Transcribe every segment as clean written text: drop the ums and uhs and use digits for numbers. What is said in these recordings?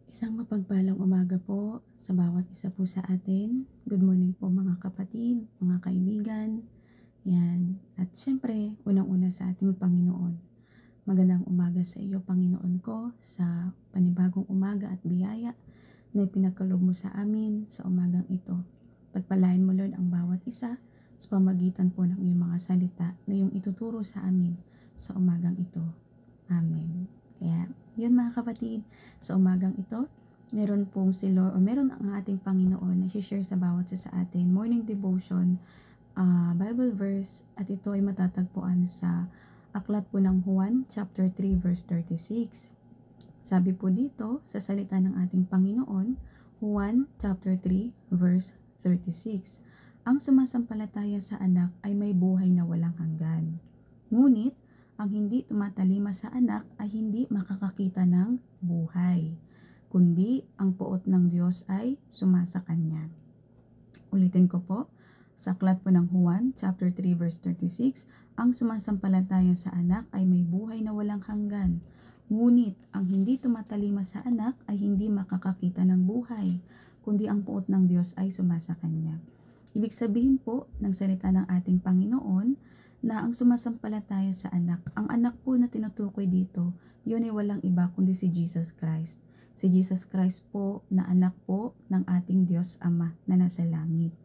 Isang mapagpalang umaga po sa bawat isa po sa atin. Good morning po mga kapatid, mga kaibigan. Yan. At syempre, unang-una sa ating Panginoon. Magandang umaga sa iyo, Panginoon ko, sa panibagong umaga at biyaya na ipinagkaloob mo sa amin sa umagang ito. Pagpalain mo, Lord, ang bawat isa sa pamagitan po ng iyong mga salita na iyong ituturo sa amin sa umagang ito. Amen. Kaya, yun mga kapatid, sa umagang ito, meron pong si Lord, o meron ang ating Panginoon na share sa bawat isa sa atin, morning devotion, Bible verse, at ito ay matatagpuan sa aklat po ng Juan, chapter 3, verse 36. Sabi po dito, sa salita ng ating Panginoon, Juan, chapter 3, verse 36. Ang sumasampalataya sa anak ay may buhay na walang hanggan. Ngunit, ang hindi tumatalima sa anak ay hindi makakakita ng buhay, kundi ang poot ng Diyos ay sumasa kanya. Ulitin ko po, sa aklat po ng Juan, chapter 3, verse 36, ang sumasampalataya sa anak ay may buhay na walang hanggan. Ngunit, ang hindi tumatalima sa anak ay hindi makakakita ng buhay, kundi ang poot ng Diyos ay sumasa kanya. Ibig sabihin po ng salita ng ating Panginoon na ang sumasampalataya sa anak, ang anak po na tinutukoy dito, yun ay walang iba kundi si Jesus Christ. Si Jesus Christ po na anak po ng ating Diyos Ama na nasa langit.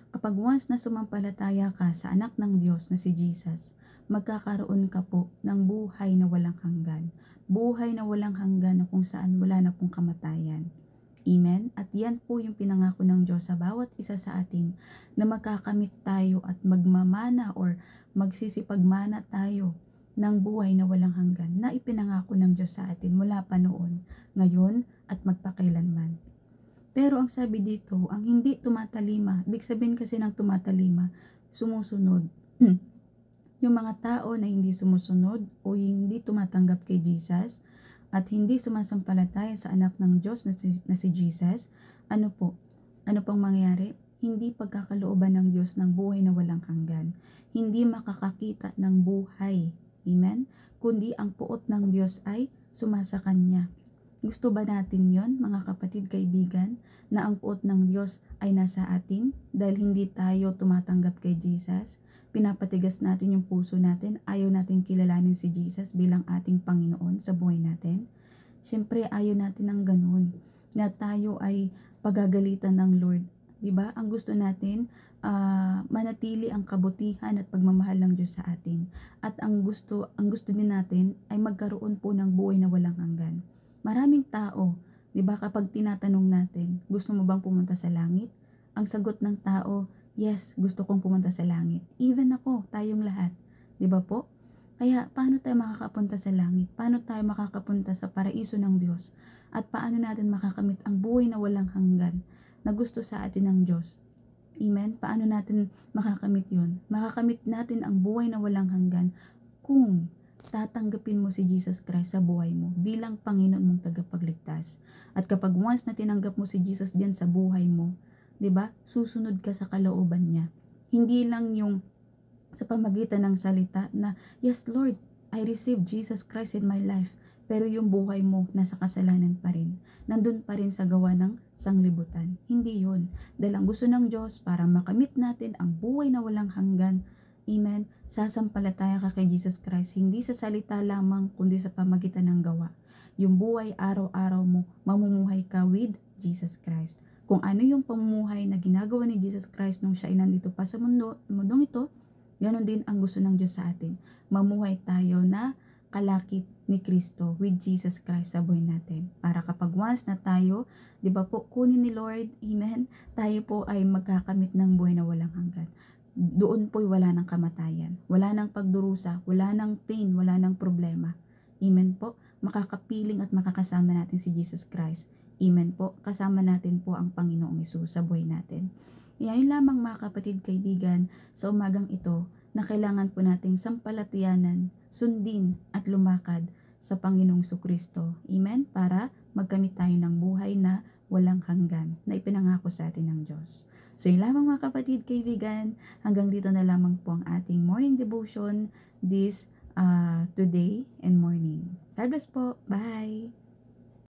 Kapag once na sumampalataya ka sa anak ng Diyos na si Jesus, magkakaroon ka po ng buhay na walang hanggan. Buhay na walang hanggan na kung saan wala na pong kamatayan. Amen? At yan po yung pinangako ng Diyos sa bawat isa sa atin na magkakamit tayo at magmamana or magsisipagmana tayo ng buhay na walang hanggan na ipinangako ng Diyos sa atin mula pa noon, ngayon at magpakailanman. Pero ang sabi dito, ang hindi tumatalima, ibig sabihin kasi ng tumatalima, sumusunod. Yung mga tao na hindi sumusunod o hindi tumatanggap kay Jesus at hindi sumasampalataya sa anak ng Diyos na si Jesus, ano po? Ano pong mangyayari? Hindi pagkakalooban ng Diyos ng buhay na walang hanggan. Hindi makakakita ng buhay. Amen? Kundi ang puot ng Diyos ay sumasa Kanya. Gusto ba natin yon, mga kapatid, kaibigan, na ang puot ng Diyos ay nasa atin dahil hindi tayo tumatanggap kay Jesus? Pinapatigas natin yung puso natin, ayaw natin kilalanin si Jesus bilang ating Panginoon sa buhay natin. Siyempre, ayaw natin ng ganun, na tayo ay pagagalitan ng Lord. Diba? Ang gusto natin, manatili ang kabutihan at pagmamahal ng Diyos sa atin. At ang gusto din natin ay magkaroon po ng buhay na walang hanggan. Maraming tao, 'di ba, kapag tinatanong natin, gusto mo bang pumunta sa langit? Ang sagot ng tao, yes, gusto kong pumunta sa langit. Even ako, tayong lahat, 'di ba po? Kaya paano tayo makakapunta sa langit? Paano tayo makakapunta sa paraiso ng Diyos? At paano natin makakamit ang buhay na walang hanggan na gusto sa atin ng Diyos? Amen? Paano natin makakamit yun? Makakamit natin ang buhay na walang hanggan kung tatanggapin mo si Jesus Christ sa buhay mo bilang Panginoon mong tagapagligtas. At kapag once na tinanggap mo si Jesus diyan sa buhay mo, 'di ba? Susunod ka sa kalooban niya. Hindi lang yung sa pamagitan ng salita na, yes Lord, I receive Jesus Christ in my life. Pero yung buhay mo nasa kasalanan pa rin. Nandun pa rin sa gawa ng sanglibutan. Hindi yun. Dahil ang gusto ng Diyos para makamit natin ang buhay na walang hanggan. Amen. Sasampalataya ka kay Jesus Christ. Hindi sa salita lamang, kundi sa pamagitan ng gawa. Yung buhay araw-araw mo, mamumuhay ka with Jesus Christ. Kung ano yung pamumuhay na ginagawa ni Jesus Christ nung siya ay nandito pa sa mundong ito, ganon din ang gusto ng Diyos sa atin. Mamuhay tayo na kalakip ni Kristo with Jesus Christ sa buhay natin. Para kapag once na tayo, di ba po, kunin ni Lord, amen, tayo po ay magkakamit ng buhay na walang hanggan. Doon po'y wala ng kamatayan, wala ng pagdurusa, wala ng pain, wala ng problema. Amen po. Makakapiling at makakasama natin si Jesus Christ. Amen po. Kasama natin po ang Panginoong Hesus sa buhay natin. Yun lamang mga kapatid, kaibigan, sa umagang ito na kailangan po nating sampalatayanan, sundin at lumakad sa Panginoong Kristo. Amen? Para magkamit tayo ng buhay na walang hanggan na ipinangako sa atin ng Diyos. So yun lamang mga kapatid, kaibigan, hanggang dito na lamang po ang ating morning devotion this today and morning. God bless po. Bye!